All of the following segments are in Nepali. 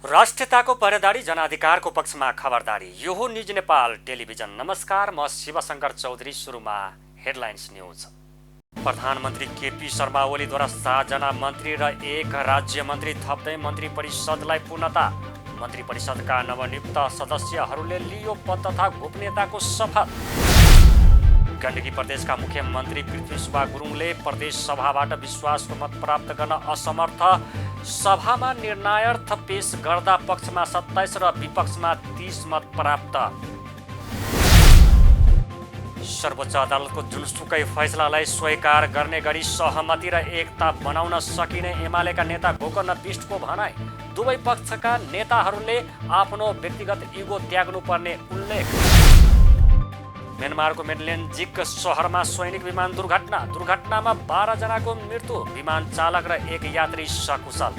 राष्ट्रियताको पहरेदारी जनअधिकारको पक्षमा खबरदारी। यो हो निज नेपाल टेलिभिजन। नमस्कार, म शिवशंकर चौधरी। सुरुमा हेडलाइन्स न्यूज। प्रधानमन्त्री केपी शर्मा ओलीद्वारा 7 जना मन्त्री र 1 राज्य मन्त्री थप्दै मन्त्री परिषदलाई पूर्णता। मन्त्री परिषदका नवनियुक्त सदस्यहरूले लियो पद तथा गोपनीयताको शपथ। गण्डकी प्रदेशका मुख्यमन्त्री पृथ्वी सुब्बा गुरुङले प्रदेश सभाबाट विश्वासको मत प्राप्त गर्न असमर्थ। सभामा निर्णयार्थ पेश गर्दा पक्षमा 27 र विपक्षमा 30 मत प्राप्त। सर्वोच्च अदालतको जुनसुकै फैसलालाई स्वीकार गर्ने गरी सहमति र एकता बनाउन सकिने एमालेका नेता गोकर्ण बिष्टको भनाई। दुवै पक्षका नेताहरूले आफ्नो व्यक्तिगत इगो त्याग्नुपर्ने उल्लेख। म्यानमारको मेडलेन्जिक सहरमा सैनिक विमान दुर्घटनामा 12 जनाको मृत्यु। विमान चालक र 1 यात्री सकुशल।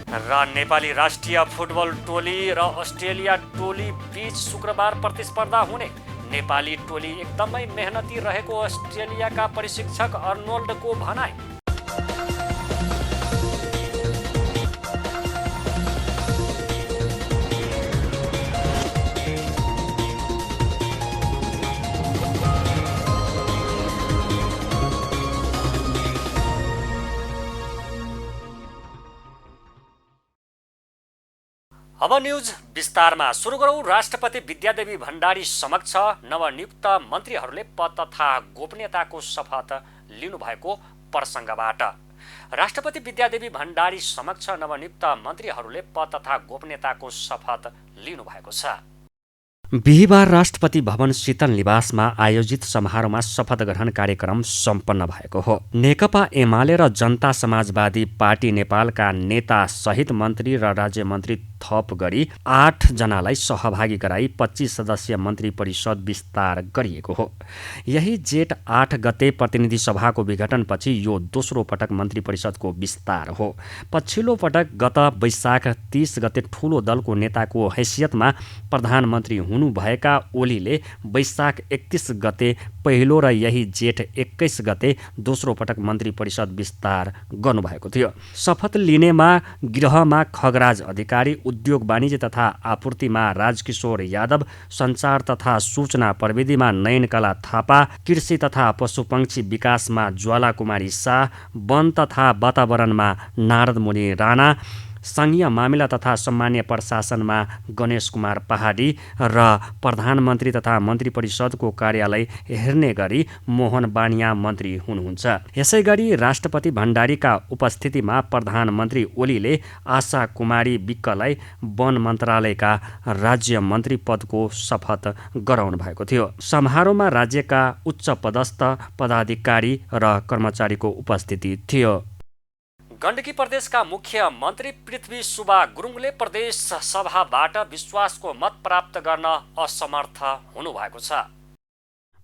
र नेपाली राष्ट्रिय फुटबल टोली र अस्ट्रेलिया टोली बीच शुक्रबार प्रतिस्पर्धा हुने। नेपाली टोली एकदमै मेहनती रहेको अस्ट्रेलियाका प्रशिक्षक अर्नोल्डको भनाई। अब न्यूज विस्तारमा सुरु गरौँ। राष्ट्रपति विद्यादेवी भण्डारी समक्ष नवनियुक्त मन्त्रीहरूले पद तथा गोपनीयताको शपथ लिनुभएको प्रसङ्गबाट। राष्ट्रपति विद्यादेवी भण्डारी समक्ष नवनियुक्त मन्त्रीहरूले पद तथा गोपनीयताको शपथ लिनुभएको छ। बिहिबार राष्ट्रपति भवन शीतल निवासमा आयोजित समारोहमा शपथ ग्रहण कार्यक्रम सम्पन्न भएको हो। नेकपा एमाले र जनता समाजवादी पार्टी नेपालका नेता सहित मन्त्री र राज्य मन्त्री थप गरी 8 जनालाई सहभागी गराई 25 सदस्यीय मन्त्री परिषद विस्तार गरिएको हो। यही जेठ 8 गते प्रतिनिधि सभाको विघटनपछि यो दोस्रो पटक मन्त्री परिषदको विस्तार हो। पछिल्लो पटक गत वैशाख 30 गते ठूलो दलको नेताको हैसियतमा प्रधानमन्त्री हुनुभएका ओलीले वैशाख 31 गते पहिलो र यही जेठ 21 गते दोस्रो पटक मन्त्री परिषद विस्तार गर्नुभएको थियो। शपथ लिनेमा गृहमा खगराज अधिकारी, उद्योग वाणिज्य तथा आपूर्तिमा राजकिशोर यादव, सञ्चार तथा सूचना प्रविधिमा नयनकला थापा, कृषि तथा पशुपक्षी विकासमा ज्वाला कुमारी शाह, वन तथा वातावरणमा नारद मुनि राणा, सङ्घीय मामिला तथा सामान्य प्रशासनमा गणेश कुमार पहाडी र प्रधानमन्त्री तथा मन्त्री परिषदको कार्यालय हेर्ने गरी मोहन बानिया मन्त्री हुनुहुन्छ। यसै गरी राष्ट्रपति भण्डारीका उपस्थितिमा प्रधानमन्त्री ओलीले आशा कुमारी विक्कलाई वन मन्त्रालयका राज्य मन्त्री पदको शपथ गराउनु भएको थियो। समारोहमा राज्यका उच्च पदस्थ पदाधिकारी र कर्मचारीको उपस्थिति थियो। गण्डकी प्रदेशका मुख्यमन्त्री पृथ्वी सुब्बा गुरुङले प्रदेश सभाबाट विश्वासको मत प्राप्त गर्न असमर्थ हुनुभएको छ।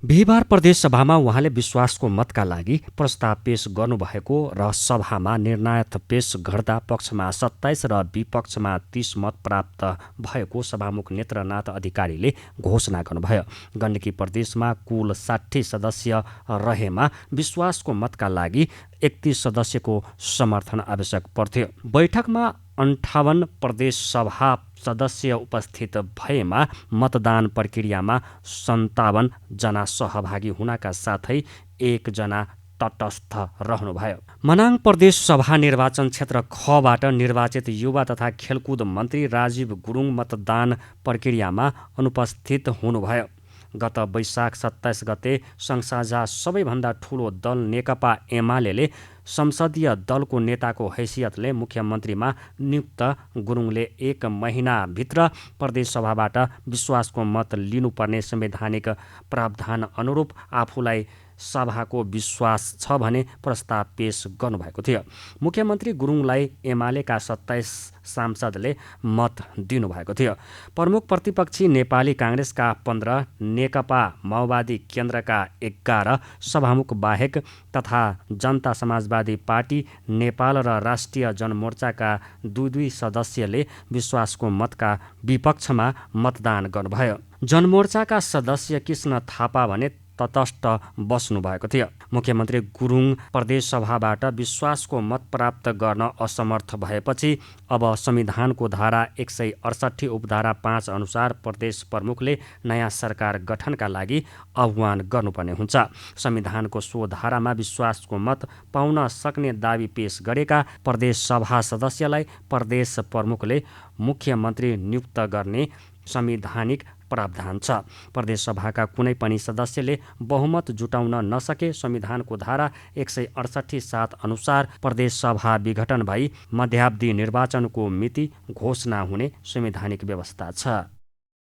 बिहिबार प्रदेश सभामा उहाँले विश्वासको मतका लागि प्रस्ताव पेश गर्नुभएको र सभामा निर्णयार्थ पेश गर्दा पक्षमा 27 र विपक्षमा 30 मत प्राप्त भएको सभामुख नेत्रनाथ अधिकारीले घोषणा गर्नुभयो। गण्डकी प्रदेशमा कुल 60 सदस्य रहेमा विश्वासको मतका लागि 31 सदस्यको समर्थन आवश्यक पर्थ्यो। बैठकमा 58 प्रदेश सभा सदस्य उपस्थित भएमा मतदान प्रक्रियामा 57 जना सहभागी हुनका साथै 1 जना तटस्थ रहनुभयो। मनाङ प्रदेश सभा निर्वाचन क्षेत्र खबाट निर्वाचित युवा तथा खेलकुद मन्त्री राजीव गुरुङ मतदान प्रक्रियामा अनुपस्थित हुनुभयो। गत वैशाख 27 गते संसाझा सबैभन्दा ठूलो दल नेकपा एमाले संसदीय दलको नेताको हैसियतले मुख्यमन्त्रीमा नियुक्त गुरुङले 1 महिनाभित्र प्रदेश सभाबाट विश्वासको मत लिनुपर्ने संवैधानिक प्रावधान अनुरूप आफूलाई सभाको विश्वास छ भने प्रस्ताव पेश गर्नुभएको थियो। मुख्यमन्त्री गुरुङलाई एमालेका 27 सांसदले मत दिनुभएको थियो। प्रमुख प्रतिपक्षी नेपाली काङ्ग्रेसका 15, नेकपा माओवादी केन्द्रका 11, सभामुख बाहेक तथा जनता समाजवादी पार्टी नेपाल र राष्ट्रिय जनमोर्चाका 2 सदस्यले विश्वासको मतका विपक्षमा मतदान गर्नुभयो। जनमोर्चाका सदस्य कृष्ण थापा भने तटस्थ बस्नु भएको थियो। मुख्यमन्त्री गुरुङ प्रदेश सभाबाट विश्वासको मत प्राप्त गर्न असमर्थ भएपछि अब संविधानको धारा 168 उपधारा 5 अनुसार प्रदेश प्रमुखले नयाँ सरकार गठनका लागि आह्वान गर्नुपर्ने हुन्छ। संविधानको सो धारामा विश्वासको मत पाउन सक्ने दावी पेश गरेका प्रदेश सभा सदस्यलाई प्रदेश प्रमुखले मुख्यमन्त्री नियुक्त गर्ने संवैधानिक प्रावधान छ। प्रदेश सभाका कुनै पनि सदस्यले बहुमत जुटाउन नसके संविधानको धारा 168(7) अनुसार प्रदेश सभा विघटन भई मध्यावधि निर्वाचनको मिति घोषणा हुने संवैधानिक व्यवस्था छ।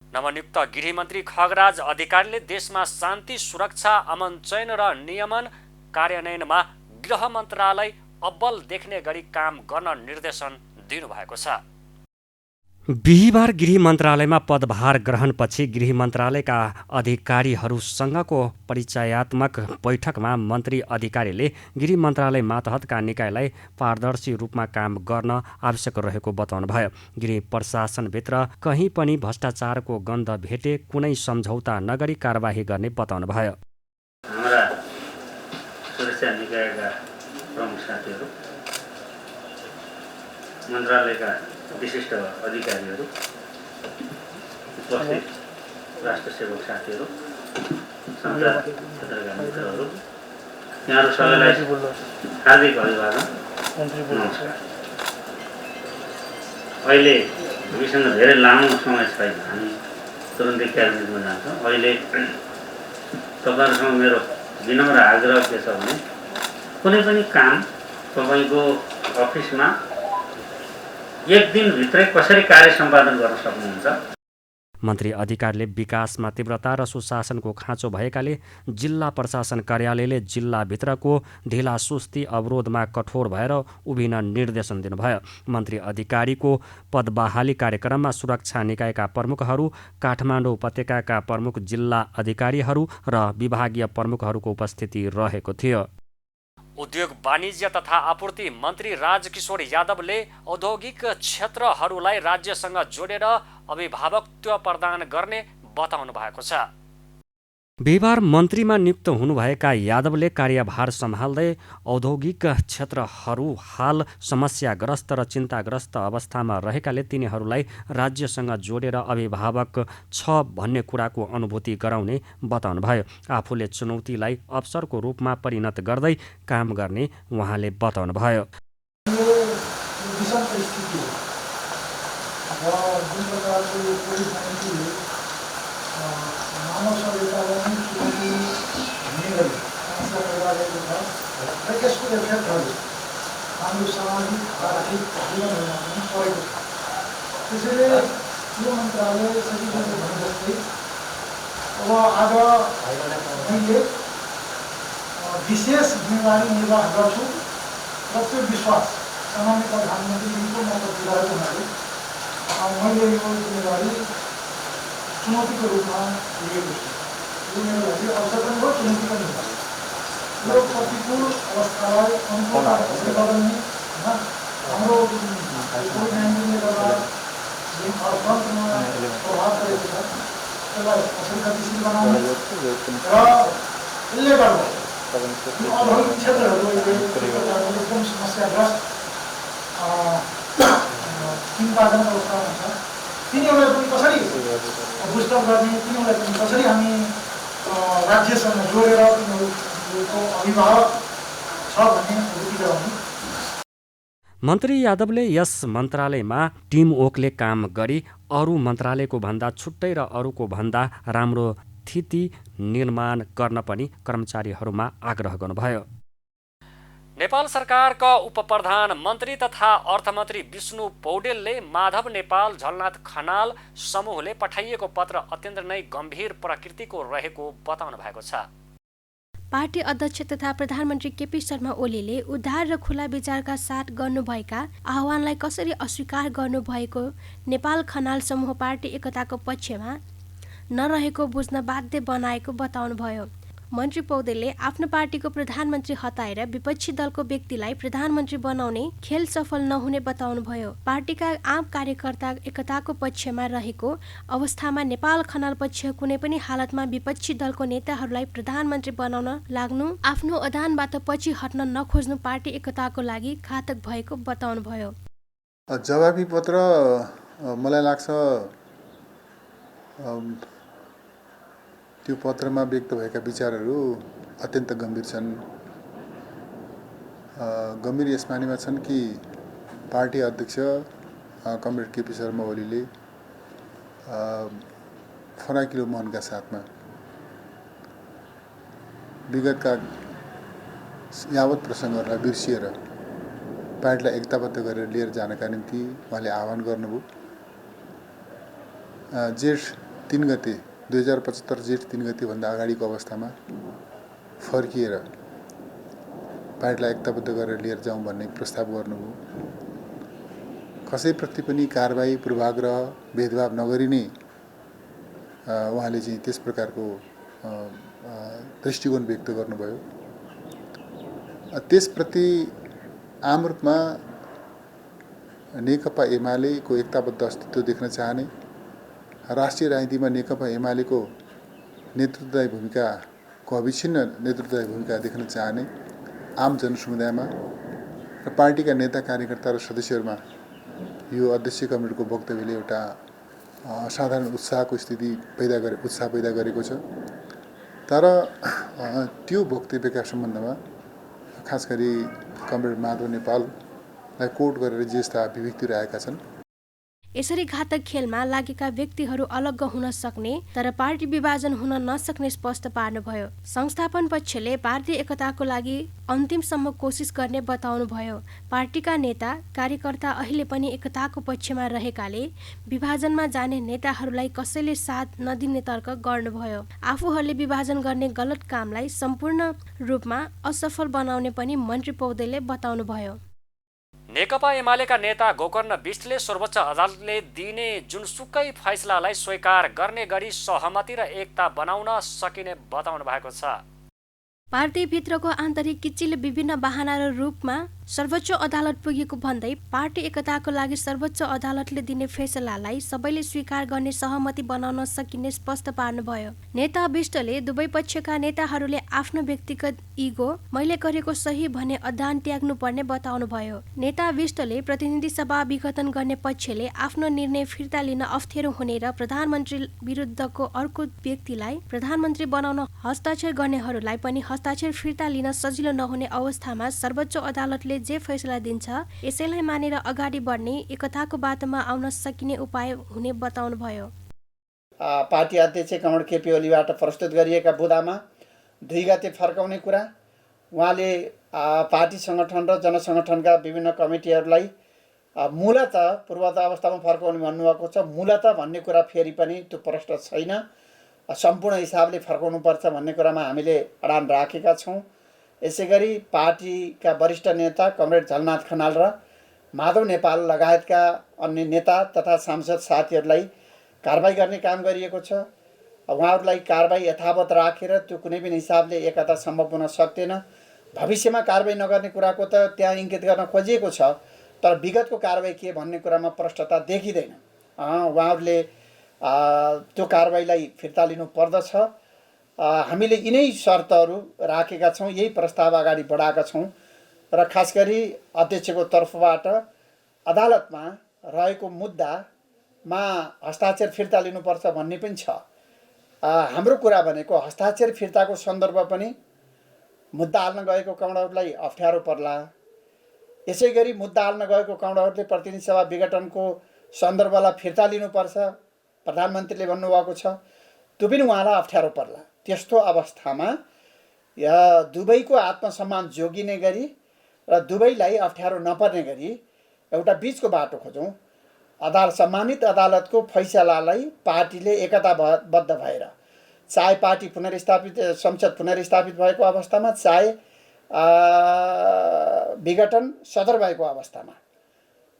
नवनियुक्त गृहमन्त्री खगराज अधिकारीले देशमा शान्ति, सुरक्षा, अमन चयन र नियमन कार्यान्वयनमा गृह मन्त्रालय अब्बल देख्ने गरी काम गर्न निर्देशन दिनुभएको छ। बिहिबार गृह मन्त्रालयमा पदभार ग्रहणपछि गृह मन्त्रालयका अधिकारीहरूसँगको परिचयात्मक बैठकमा मन्त्री अधिकारीले गृह मन्त्रालय मातहतका निकायलाई पारदर्शी रूपमा काम गर्न आवश्यक रहेको बताउनुभयो। गृह प्रशासनभित्र कहीँ पनि भ्रष्टाचारको गन्ध भेटे कुनै सम्झौता नगरी कारबाही गर्ने बताउनुभयो। हाम्रा सुरक्षा निकायका प्रमुख साथीहरू, मन्त्रालयका विशिष्ट अधिकारीहरू, उपस्थित राष्ट्र सेवक साथीहरू, सञ्चार क्षेत्रका मित्रहरू, यहाँहरू सबैलाई हार्दिक अभिवादन, नमस्कार। अहिले हामीसँग धेरै लामो समय छैन, हामी तुरुन्तै क्याबिनेटमा जान्छौँ। अहिले तपाईँहरूसँग मेरो विनम्र आग्रह के छ भने कुनै पनि काम तपाईँको अफिसमा एक दिनभित्रै कसरी कार्य सम्पादन गर्न सक्नुहुन्छ। मन्त्री अधिकारीले विकासमा तीव्रता र सुशासनको खाँचो भएकाले जिल्ला प्रशासन कार्यालयले जिल्लाभित्रको ढिलासुस्ती अवरोधमा कठोर भएर उभिन निर्देशन दिनुभयो। मन्त्री अधिकारीको पदबहाली कार्यक्रममा सुरक्षा निकायका प्रमुखहरू, काठमाडौँ उपत्यकाका प्रमुख जिल्ला अधिकारीहरू र विभागीय प्रमुखहरूको उपस्थिति रहेको थियो। उद्योग वाणिज्य तथा आपूर्ति मन्त्री राजकिशोर यादवले औद्योगिक क्षेत्रहरूलाई राज्यसँग जोडेर अभिभावकत्व प्रदान गर्ने बताउनु भएको छ। बिहिबार मन्त्रीमा नियुक्त हुनुभएका यादवले कार्यभार सम्हाल्दै औद्योगिक क्षेत्रहरू हाल समस्याग्रस्त र चिन्ताग्रस्त अवस्थामा रहेकाले तिनीहरूलाई राज्यसँग जोडेर अभिभावक छ भन्ने कुराको अनुभूति गराउने बताउनुभयो। आफूले चुनौतीलाई अवसरको रूपमा परिणत गर्दै काम गर्ने उहाँले बताउनुभयो। मानव सभ्यतालाई पनि चुनौती हुने गरी समस्या पैदा गरेको छ र त्यसको इफेक्टहरू हाम्रो सामाजिक आर्थिक जीवनहरूमा पनि परेको छ। त्यसैले यो मन्त्रालय सचिवले भने जस्तै अब आज मैले विशेष जिम्मेवारी निर्वाह गर्छु र त्यो विश्वास सामान्य प्रधानमन्त्रीजीको म प्रति रहेको हुनाले मैले यो जिम्मेवारी चुनौतीको रूपमा लिएको छु। यो मेरो लागि अवसर पनि हो, चुनौती पनि हो। यो प्रतिकूल अवस्थालाई अनुकूल बदल्ने होइन, हाम्रो कोभिड-19ले गर्दा जुन अर्थतन्त्रमा प्रभाव परेको छ त्यसलाई कसरी गतिशील बनाउने र यसले गर्दा औद्योगिक क्षेत्रहरू एकदम समस्याग्रस्त चिन्ताजनक अवस्थामा छ, तिनीहरूलाई पनि कसरी बुस्टअप गर्ने, तिनीहरूलाई पनि कसरी हामी राज्यसँग जोडेर तिनीहरूको अभिभावक छ भन्ने अनुभूति गराउने। मन्त्री यादवले यस मन्त्रालयमा टिम वर्कले काम गरी अरू मन्त्रालयको भन्दा छुट्टै र अरूको भन्दा राम्रो स्थिति निर्माण गर्न पनि कर्मचारीहरूमा आग्रह गर्नुभयो। नेपाल सरकारका उपप्रधानमन्त्री तथा अर्थमन्त्री विष्णु पौडेलले माधव नेपाल, झलनाथ खनाल समूहले पठाइएको पत्र अत्यन्त नै गम्भीर प्रकृतिको रहेको बताउनु भएको छ। पार्टी अध्यक्ष तथा प्रधानमन्त्री केपी शर्मा ओलीले उदार र खुला विचारका साथ गर्नुभएका आह्वानलाई कसरी अस्वीकार गर्नुभएको नेपाल खनाल समूह पार्टी एकताको पक्षमा नरहेको बुझ्न बाध्य बनाएको बताउनुभयो। मन्त्री पौडेलले आफ्नो पार्टीको प्रधानमन्त्री हटाएर विपक्षी दलको व्यक्तिलाई प्रधानमन्त्री बनाउने खेल सफल नहुने बताउनुभयो। पार्टीका आम कार्यकर्ता एकताको पक्षमा रहेको अवस्थामा नेपाल खनाल पक्ष कुनै पनि हालतमा विपक्षी दलको नेताहरूलाई प्रधानमन्त्री बनाउन लाग्नु, आफ्नो अदानबाट पछि हट्न नखोज्नु पार्टी एकताको लागि घातक भएको बताउनुभयो। जवाबी पत्र मलाई लाग्छ त्यो पत्रमा व्यक्त भएका विचारहरू अत्यन्त गम्भीर छन्। गम्भीर यस मानेमा छन् कि पार्टी अध्यक्ष कमरेड केपी शर्मा ओलीले फराकिलो मनका साथमा विगतका यावत प्रसङ्गहरूलाई बिर्सिएर पार्टीलाई एकताबद्ध गरेर लिएर जानका निम्ति उहाँले आह्वान गर्नुभयो। जेठ 3 गते 2075 जेठ 3 गतेभन्दा अगाडिको अवस्थामा फर्किएर पार्टीलाई एकताबद्ध गरेर लिएर जाउँ भन्ने प्रस्ताव गर्नुभयो। कसैप्रति पनि कारबाही, पूर्वाग्रह, भेदभाव नगरिने उहाँले चाहिँ त्यस प्रकारको दृष्टिकोण व्यक्त गर्नुभयो। त्यसप्रति आम रूपमा नेकपा एमालेको एकताबद्ध अस्तित्व देख्न चाहने, राष्ट्रिय राजनीतिमा नेकपा एमालेको नेतृत्वदायी भूमिकाको अविच्छिन्न नेतृत्वदायी भूमिका देख्न चाहने आम जनसमुदायमा र पार्टीका नेता कार्यकर्ता र सदस्यहरूमा यो अध्यक्ष कमरेडको वक्तव्यले एउटा असाधारण उत्साह पैदा गरेको छ। तर त्यो वक्तव्यका सम्बन्धमा खास गरी कमरेड माधव नेपाललाई कोट गरेर जे जस्ता अभिव्यक्तिहरू आएका छन्। यसरी घातक खेलमा लागेका व्यक्तिहरू अलग्ग हुन सक्ने तर पार्टी विभाजन हुन नसक्ने स्पष्ट पार्नुभयो। संस्थापन पक्षले पार्टी एकताको लागि अन्तिमसम्म कोसिस गर्ने बताउनुभयो। पार्टीका नेता कार्यकर्ता अहिले पनि एकताको पक्षमा रहेकाले विभाजनमा जाने नेताहरूलाई कसैले साथ नदिने तर्क गर्नुभयो। आफूहरूले विभाजन गर्ने गलत कामलाई सम्पूर्ण रूपमा असफल बनाउने पनि मन्त्री पौडेलले बताउनुभयो। नेकपा एमालेका नेता गोकर्ण बिष्टले सर्वोच्च अदालतले दिने जुनसुकै फैसलालाई स्वीकार गर्ने गरी सहमति र एकता बनाउन सकिने बताउनु भएको छ। पार्टीभित्रको आन्तरिक किच्चिले विभिन्न बहाना र रूपमा सर्वोच्च अदालत पुगेको भन्दै पार्टी एकताको लागि सर्वोच्च अदालतले दिने फैसलालाई सबैले स्वीकार गर्ने सहमति बनाउन सकिने स्पष्ट पार्नुभयो। नेता बिष्टले दुवै पक्षका नेताहरूले आफ्नो व्यक्तिगत इगो मैले गरेको सही भने अदान त्याग्नु पर्ने बताउनुभयो। नेता बिष्टले प्रतिनिधि सभा विघटन गर्ने पक्षले आफ्नो निर्णय फिर्ता लिन अप्ठ्यारो हुने र प्रधानमन्त्री विरुद्धको अर्को व्यक्तिलाई प्रधानमन्त्री बनाउन हस्ताक्षर गर्नेहरूलाई पनि हस्ताक्षर फिर्ता लिन सजिलो नहुने अवस्थामा सर्वोच्च अदालतले जे फैसला दिन्छ यसैलाई मानेर अगाडि बढ्ने एकताको बाटोमा आउन सकिने उपाय हुने बताउनुभयो। पार्टी अध्यक्ष कमरेड केपी ओलीबाट प्रस्तुत गरिएका बुँदामा 2 गते फर्काउने कुरा उहाँले पार्टी सङ्गठन र जनसङ्गठनका विभिन्न कमिटीहरूलाई मूलत पूर्वत अवस्थामा फर्काउने भन्नुभएको छ। मूलत भन्ने कुरा फेरि पनि त्यो प्रश्न छैन, सम्पूर्ण हिसाबले फर्काउनुपर्छ भन्ने कुरामा हामीले अडान राखेका छौँ। यसै गरी पार्टीका वरिष्ठ नेता कमरेड झलनाथ खनाल र माधव नेपाल लगायतका अन्य नेता तथा सांसद साथीहरूलाई कारबाही गर्ने काम गरिएको छ। उहाँहरूलाई कारबाही यथावत राखेर त्यो कुनै पनि हिसाबले एकता सम्भव हुन सक्दैन। भविष्यमा कारबाही नगर्ने कुराको त त्यहाँ इङ्गित गर्न खोजिएको छ, तर विगतको कारबाही के भन्ने कुरामा प्रष्टता देखिँदैन। उहाँहरूले त्यो कारबाहीलाई फिर्ता लिनु पर्दछ। हामीले यिनै शर्तहरू राखेका छौँ, यही प्रस्ताव अगाडि बढाएका छौँ र खास गरी अध्यक्षको तर्फबाट अदालतमा रहेको मुद्दामा हस्ताक्षर फिर्ता लिनुपर्छ भन्ने पनि छ। हाम्रो कुरा भनेको हस्ताक्षर फिर्ताको सन्दर्भ पनि मुद्दा हाल्न गएको काउन्टरलाई अप्ठ्यारो पर्ला। यसै गरी मुद्दा हाल्न गएको काउन्टरले प्रतिनिधि सभा विघटनको सन्दर्भलाई फिर्ता लिनुपर्छ प्रधानमन्त्रीले भन्नुभएको छ, त्यो पनि उहाँलाई अप्ठ्यारो पर्ला। त्यस्तो अवस्थामा दुवैको आत्मसम्मान जोगिने गरी र दुवैलाई अप्ठ्यारो नपर्ने गरी एउटा बिचको बाटो खोजौँ। सम्मानित अदालतको फैसलालाई पार्टीले एकताबद्ध भएर, चाहे पार्टी पुनर्स्थापित संसद पुनर्स्थापित भएको अवस्थामा, चाहे विघटन सदर भएको अवस्थामा,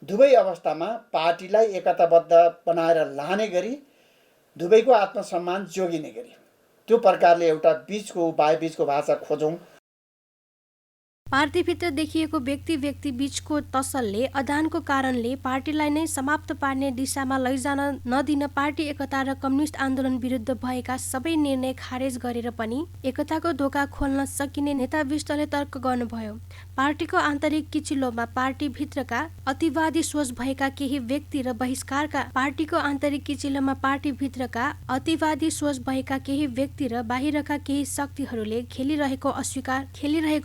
दुवै अवस्थामा पार्टीलाई एकताबद्ध बनाएर लाने गरी दुवैको आत्मसम्मान जोगिने गरी त्यो प्रकारले एउटा बीचको उपाय, बीचको भाषा खोजौँ। पार्टीभित्र देखिएको व्यक्ति बीचको तसलले अदानको कारणले पार्टीलाई नै समाप्त पार्ने दिशामा लैजान नदिन पार्टी एकता र कम्युनिस्ट आन्दोलन विरुद्ध भएका सबै निर्णय खारेज गरेर पनि एकताको ढोका खोल्न सकिने नेता विष्टले तर्क गर्नुभयो। पार्टीको आन्तरिक किचिलोमा पार्टीभित्रका अतिवादी सोच भएका केही व्यक्ति र बहिष्कारका पार्टीको आन्तरिक किचिलोमा पार्टीभित्रका अतिवादी सोच भएका केही व्यक्ति र बाहिरका केही शक्तिहरूले खेलिरहेको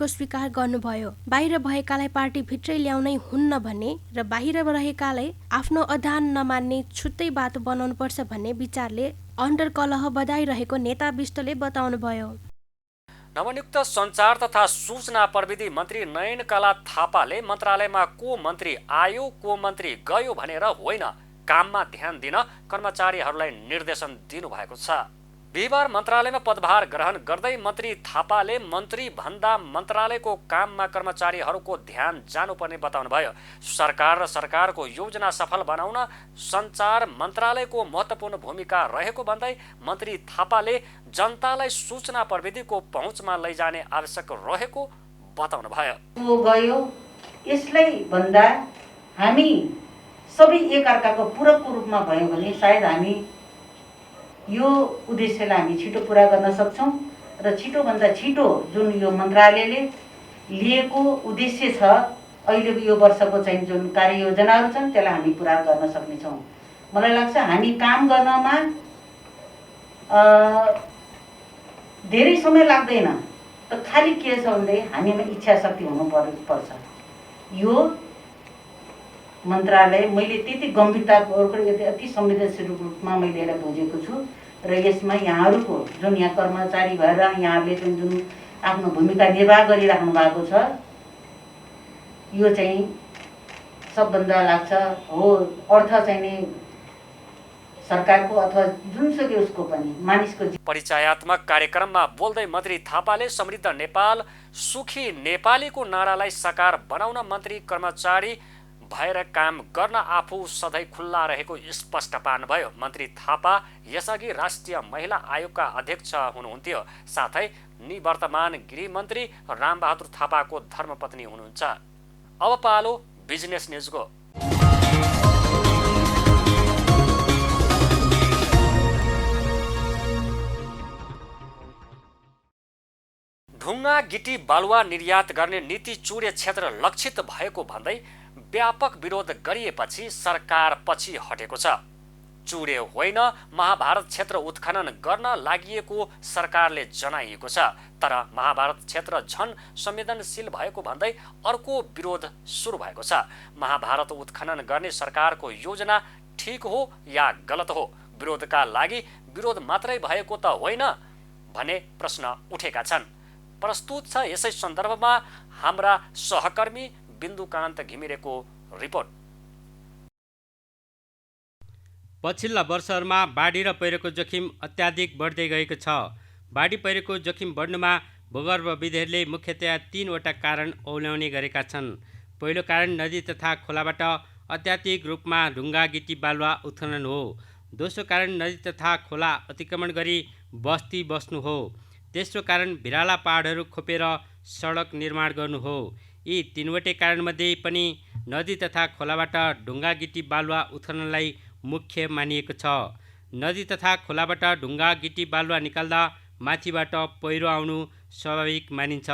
स्वीकार गर्नुभयो। बाहिर भएकालाई पार्टीभित्रै ल्याउनै हुन्न भन्ने र बाहिर रहेकालाई आफ्नो अधान नमान्ने छुट्टै बाटो बनाउनुपर्छ भन्ने विचारले अन्तर्कलह बधाइरहेको नेता विष्टले बताउनुभयो। नवनियुक्त सञ्चार तथा सूचना प्रविधि मन्त्री नयनकला थापाले मन्त्रालयमा को मन्त्री आयो को मन्त्री गयो भनेर होइन, काममा ध्यान दिन कर्मचारीहरूलाई निर्देशन दिनुभएको छ। बिहिबार मन्त्रालयमा पदभार ग्रहण गर्दै मन्त्री थापाले मन्त्री भन्दा मन्त्रालयको काममा कर्मचारीहरूको ध्यान जानुपर्ने बताउनुभयो। सरकार र सरकारको योजना सफल बनाउन सञ्चार मन्त्रालयको महत्त्वपूर्ण भूमिका रहेको भन्दै मन्त्री थापाले जनतालाई सूचना प्रविधिको पहुँचमा लैजाने आवश्यक रहेको बताउनुभयो। गयो यसलाई भन्दा हामी सबै एकअर्काको पूरकको रूपमा भयो भने सायद हामी यो उद्देश्यलाई हामी छिटो पुरा गर्न सक्छौँ र छिटोभन्दा छिटो जुन यो मन्त्रालयले लिएको उद्देश्य छ, अहिलेको यो वर्षको चाहिँ जुन कार्ययोजनाहरू छन् त्यसलाई हामी पुरा गर्न सक्नेछौँ। मलाई लाग्छ हामी काम गर्नमा धेरै समय लाग्दैन, त खालि के छ भन्दै हामीमा इच्छा शक्ति हुनुपर्छ। यो मन्त्रालय मैले त्यति गम्भीरतापूर्वक अति संवेदनशील रूपमा मैले यसलाई बुझेको छु र यसमा यहाँहरूको जुन यहाँ कर्मचारी भएर यहाँले जुन आफ्नो भूमिका निर्वाह गरिराख्नु भएको छ, यो चाहिँ सबभन्दा लाग्छ हो अर्थ चाहिँ नि सरकारको अथवा जुनसुकै उसको पनि मानिसको। परिचयात्मक कार्यक्रममा बोल्दै मन्त्री थापाले समृद्ध नेपाल सुखी नेपालीको नारालाई साकार बनाउन मन्त्री कर्मचारी भएर काम गर्न आफू सधैँ खुल्ला रहेको स्पष्ट पार्नुभयो। मन्त्री थापा यसअघि राष्ट्रिय महिला आयोगका अध्यक्ष हुनुहुन्थ्यो, साथै निवर्तमान गृहमन्त्री रामबहादुर थापाको धर्मपत्नी हुनुहुन्छ। अब पालो बिजनेस न्युजको। ढुङ्गा गिटी बालुवा निर्यात गर्ने नीति चुरे क्षेत्र लक्षित भएको भन्दै व्यापक विरोध गरिएपछि सरकार पछि हटेको छ। चुरे होइन, महाभारत क्षेत्र उत्खनन गर्न लागिएको सरकारले जनाइएको छ। तर महाभारत क्षेत्र झन संवेदनशील भएको भन्दै अर्को विरोध सुरु भएको छ। महाभारत उत्खनन गर्ने सरकारको योजना ठिक हो या गलत हो? विरोधका लागि विरोध मात्रै भएको त होइन भन्ने प्रश्न उठेका छन्। प्रस्तुत छ यसै सन्दर्भमा हाम्रा सहकर्मी बिन्दुकान्त घिमिरेको रिपोर्ट। पछिल्ला वर्षहरूमा बाढी र पहिरोको जोखिम अत्याधिक बढ्दै गएको छ। बाढी पहिरोको जोखिम बढ्नुमा भूगर्भविदहरूले मुख्यतया 3वटा कारण औल्याउने गरेका छन्। पहिलो कारण नदी तथा खोलाबाट अत्याधिक रूपमा ढुङ्गा गिटी बालुवा उत्खनन हो। दोस्रो कारण नदी तथा खोला अतिक्रमण गरी बस्ती बस्नु हो। तेस्रो कारण भिराला पहाडहरू खोपेर सडक निर्माण गर्नु हो। यी 3वटै कारणमध्ये पनि नदी तथा खोलाबाट ढुङ्गा गिटी बालुवा उत्खननलाई मुख्य मानिएको छ। नदी तथा खोलाबाट ढुङ्गा गिटी बालुवा निकाल्दा माथिबाट पहिरो आउनु स्वाभाविक मानिन्छ।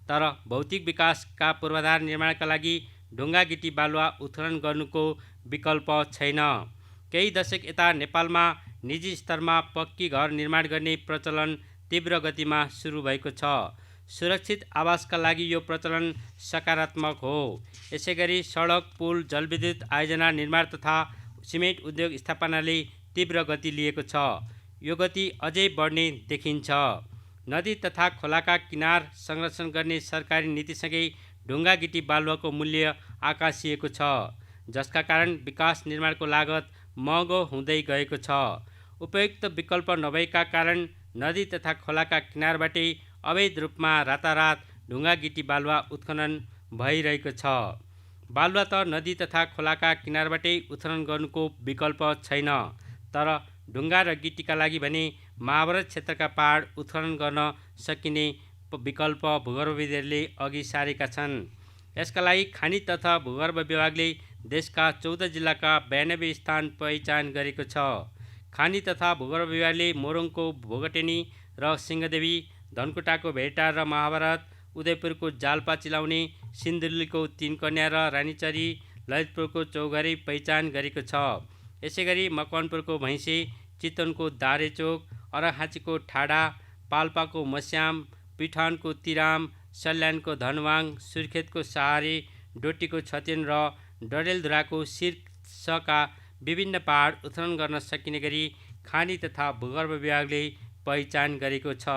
तर भौतिक विकासका पूर्वाधार निर्माणका लागि ढुङ्गा गिटी बालुवा उत्खनन गर्नुको विकल्प छैन। केही दशक यता नेपालमा निजी स्तरमा पक्की घर निर्माण गर्ने प्रचलन तीव्र गतिमा सुरु भएको छ। सुरक्षित आवासका लागि यो प्रचलन सकारात्मक हो। यसैगरी सडक, पुल, जलविद्युत आयोजना निर्माण तथा सिमेन्ट उद्योग स्थापनाले तीव्र गति लिएको छ। यो गति अझै बढ्ने देखिन्छ। नदी तथा खोलाका किनार संरक्षण गर्ने सरकारी नीतिसँगै ढुङ्गा गिटी बालुवाको मूल्य आकाशिएको छ, जसका कारण विकास निर्माणको लागत महँगो हुँदै गएको छ। उपयुक्त विकल्प नभएका कारण नदी तथा खोलाका किनारबाटै अवैध रूपमा रातारात ढुङ्गा गिटी बालुवा उत्खनन भइरहेको छ। बालुवा त नदी तथा खोलाका किनारबाटै उत्खनन गर्नुको विकल्प छैन, तर ढुङ्गा र गिटीका लागि भने महाभारत क्षेत्रका पहाड उत्खनन गर्न सकिने विकल्प भूगर्भविदहरूले अघि सारेका छन्। यसका लागि खानी तथा भूगर्भ विभागले देशका 14 जिल्लाका 92 स्थान पहिचान गरेको छ। खानी तथा भूगर्भ विभागले मोरङको भोगटेनी र सिंहदेवी, धनकुटाको भेटा र महाभारत, उदयपुरको जाल्पा चिलाउने, सिन्धुलीको 3 कन्या र रानीचरी, ललितपुरको चौघरी पहिचान गरेको छ। यसैगरी मकवानपुरको भैँसे, चितवनको दारेचोक, अरखाँचीको ठाडा, पाल्पाको मस्याम, पिठानको तिराम, सल्यानको धनवाङ, सुर्खेतको सहारे, डोटीको छतेन र डडेलधुराको शीर्षका विभिन्न पहाड उत्खनन गर्न सकिने गरी खानी तथा भूगर्भ विभागले पहिचान गरेको छ।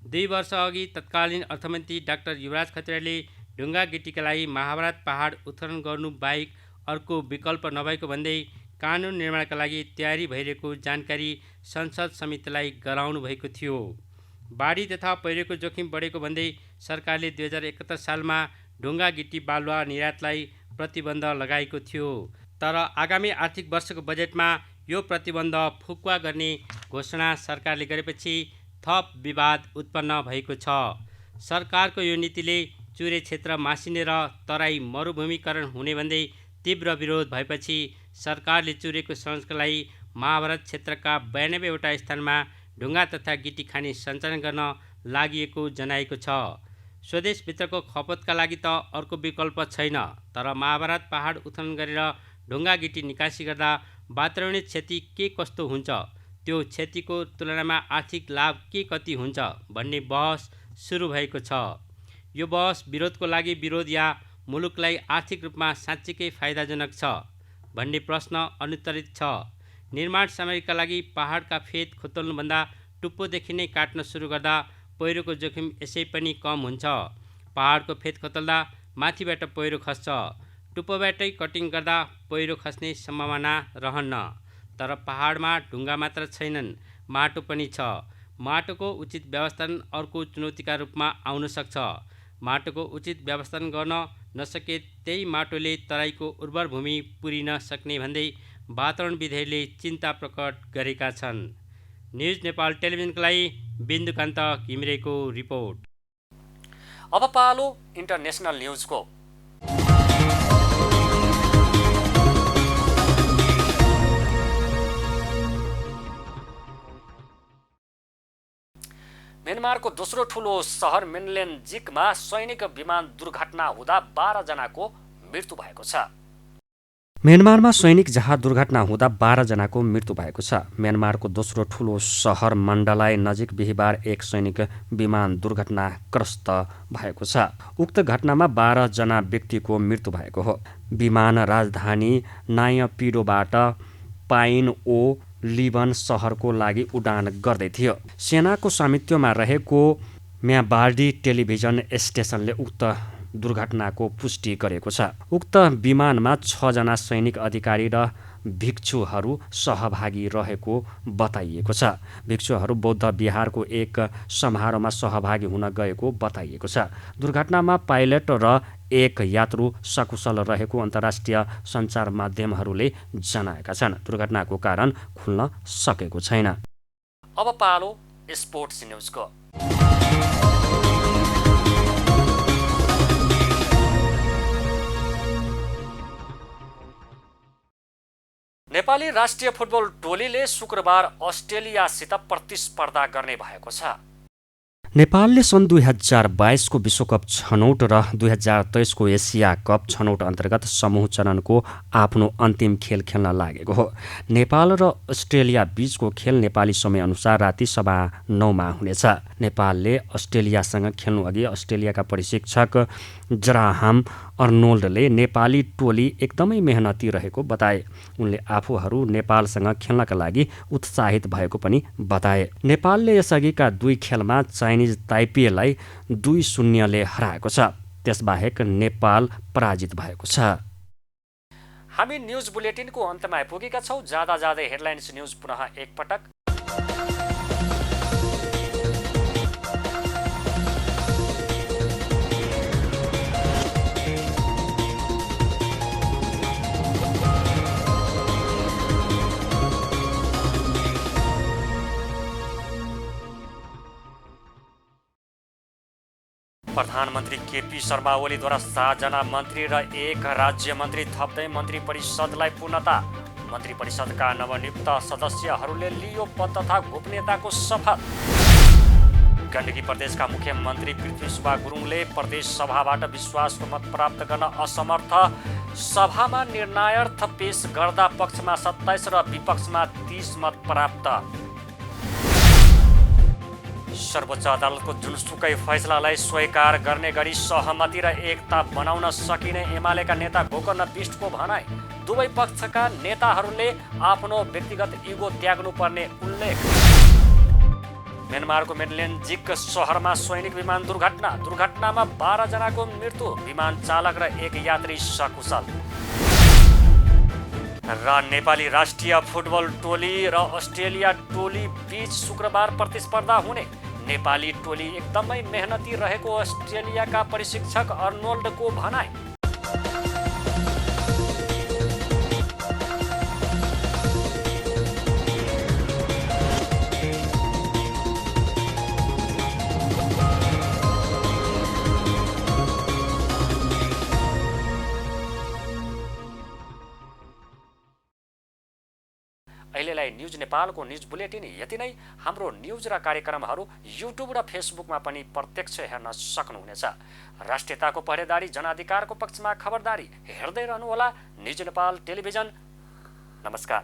2 वर्ष अघि तत्कालीन अर्थमन्त्री डाक्टर युवराज खत्रीले ढुङ्गा गिटीका लागि महाभारत पहाड उत्खनन गर्नु बाहेक अर्को विकल्प नभएको भन्दै कानुन निर्माणका लागि तयारी भइरहेको जानकारी संसद समितिलाई गराउनु भएको थियो। बाढी तथा पहिरोको जोखिम बढेको भन्दै सरकारले 2071 सालमा ढुङ्गा गिटी बालुवा निर्यातलाई प्रतिबन्ध लगाएको थियो। तर आगामी आर्थिक वर्षको बजेटमा यो प्रतिबन्ध फुकुवा गर्ने घोषणा सरकारले गरेपछि थप विवाद उत्पन्न भएको छ। सरकारको यो नीतिले चुरे क्षेत्र मासिने र तराई मरुभूमिकरण हुने भन्दै तीव्र विरोध भएपछि सरकारले चुरेको संरक्षणका लागि महाभारत क्षेत्रका 92 वटा स्थानमा ढुङ्गा तथा गिटी खानी सञ्चालन गर्न लागि जनाएको छ। स्वदेशभित्रको खपतका लागि त अर्को विकल्प छैन, तर महाभारत पहाड उत्खनन गरेर ढुङ्गा गिटी निकासी गर्दा वातावरणीय क्षति के कस्तो हुन्छ, त्यो क्षतिको तुलनामा आर्थिक लाभ के कति हुन्छ भन्ने बहस सुरु भएको छ। यो बहस विरोधको लागि विरोध या मुलुकलाई आर्थिक रूपमा साँच्चीकै फाइदाजनक छ भन्ने प्रश्न अनुत्तरित छ। निर्माण सामग्रीका लागि पहाडका फेद खोतल्नुभन्दा टुप्पोदेखि नै काट्न सुरु गर्दा पहिरोको जोखिम यसै पनि कम हुन्छ। पहाडको फेद खोतल्दा माथिबाट पहिरो खस्छ, टुप्पोबाटै कटिङ गर्दा पहिरो खस्ने सम्भावना रहन्न। तर पहाडमा ढुङ्गा मात्र छैनन्, माटो पनि छ। माटोको उचित व्यवस्थापन अर्को चुनौतीका रूपमा आउन सक्छ। माटोको उचित व्यवस्थापन गर्न नसके त्यही माटोले तराईको उर्वर भूमि पुरिन सक्ने भन्दै वातावरणविदहरूले चिन्ता प्रकट गरेका छन्। न्युज नेपाल टेलिभिजनका लागि बिन्दुकान्त घिमिरेको रिपोर्ट। अब पालो इन्टरनेसनल न्युजको। म्यानमारको दोस्रो ठुलो सहर मेनलेन्जिकमा सैनिक विमान दुर्घटना हुँदा 12 जनाको मृत्यु भएको छ। म्यानमारमा सैनिक जहाज दुर्घटना हुँदा 12 जनाको मृत्यु भएको छ। म्यानमारको दोस्रो ठुलो सहर मण्डलाई नजिक बिहिबार एक सैनिक विमान दुर्घटनाग्रस्त भएको छ। उक्त घटनामा 12 जना व्यक्तिको मृत्यु भएको हो। विमान राजधानी नायपिडोबाट पाइन ओ लिबन सहरको लागि उडान गर्दै थियो। सेनाको स्वामित्वमा रहेको म्याबार्डी टेलिभिजन स्टेसनले उक्त दुर्घटनाको पुष्टि गरेको छ। उक्त विमानमा 6 जना सैनिक अधिकारी र भिक्षुहरू सहभागी रहेको बताइएको छ। भिक्षुहरू बौद्ध विहारको एक समारोहमा सहभागी हुन गएको बताइएको छ। दुर्घटनामा पाइलट र एक यात्रु सकुशल रहेको अन्तर्राष्ट्रिय सञ्चार माध्यमहरूले जनाएका छन्। दुर्घटनाको कारण खुल्न सकेको छैन। अब पालो स्पोर्ट्स न्युजको। नेपाली राष्ट्रिय फुटबल टोलीले शुक्रबार अस्ट्रेलियासित प्रतिस्पर्धा गर्ने भएको छ। नेपालले सन् 2022 को विश्वकप छनौट र 2023 को एसिया कप छनौट अन्तर्गत समूह चरणको आफ्नो अन्तिम खेल खेल्न लागेको हो। नेपाल र अस्ट्रेलिया बीचको खेल नेपाली समयअनुसार राति 9:15 हुनेछ। नेपालले अस्ट्रेलियासँग खेल्नु अघि अस्ट्रेलियाका प्रशिक्षक जराहाम अर्नोल्डले नेपाली टोली एकदमै मेहनती रहेको बताए। उनले आफूहरू नेपालसँग खेल्नका लागि उत्साहित भएको पनि बताए। नेपालले यसअघिका 2 खेलमा चाइनिज ताइपेलाई 2-0 हराएको छ। त्यसबाहेक नेपाल पराजित भएको छ। हामी न्युज बुलेटिनको अन्तमा आइपुगेका छौँ। जाँदा जाँदै हेडलाइन्स न्युज पुनः एकपटक। प्रधानमन्त्री केपी शर्मा ओलीद्वारा 7 जना मन्त्री र 1 राज्य मन्त्री थप्दै मन्त्री परिषदलाई पूर्णता। मन्त्री परिषदका नवनियुक्त सदस्यहरूले लियो पद तथा गोपनीयताको शपथ। गण्डकी प्रदेशका मुख्यमन्त्री पृथ्वीशुभा गुरुङले प्रदेश सभाबाट विश्वासको मत प्राप्त गर्न असमर्थ। सभामा निर्णयार्थ पेश गर्दा पक्षमा 27 र विपक्षमा 30 मत प्राप्त। सर्वोच्च अदालतको जुनसुकै फैसलालाई स्वीकार गर्ने गरी सहमति र एकता बनाउन सकिने एमालेका नेता गोकर्ण बिष्टको भनाई। दुवै पक्षका नेताहरूले आफ्नो व्यक्तिगत इगो त्याग्नुपर्ने उल्लेख। म्यानमारको मेडलेन्जिक सहरमा सैनिक विमान दुर्घटनामा 12 जनाको मृत्यु, विमान चालक र 1 यात्री सकुशल। र नेपाली राष्ट्रिय फुटबल टोली र अस्ट्रेलिया टोली बीच शुक्रबार प्रतिस्पर्धा हुने। नेपाली टोली एकदमै मेहनती रहेको अस्ट्रेलियाका प्रशिक्षक अर्नोल्डको भनाई। अहिलेलाई न्युज नेपालको न्युज बुलेटिन यति नै। हाम्रो न्युज र कार्यक्रमहरू युट्युब र फेसबुकमा पनि प्रत्यक्ष हेर्न सक्नुहुनेछ। राष्ट्रियताको पहरेदारी, जनाधिकारको पक्षमा खबरदारी हेर्दै रहनुहोला न्युज नेपाल टेलिभिजन। नमस्कार।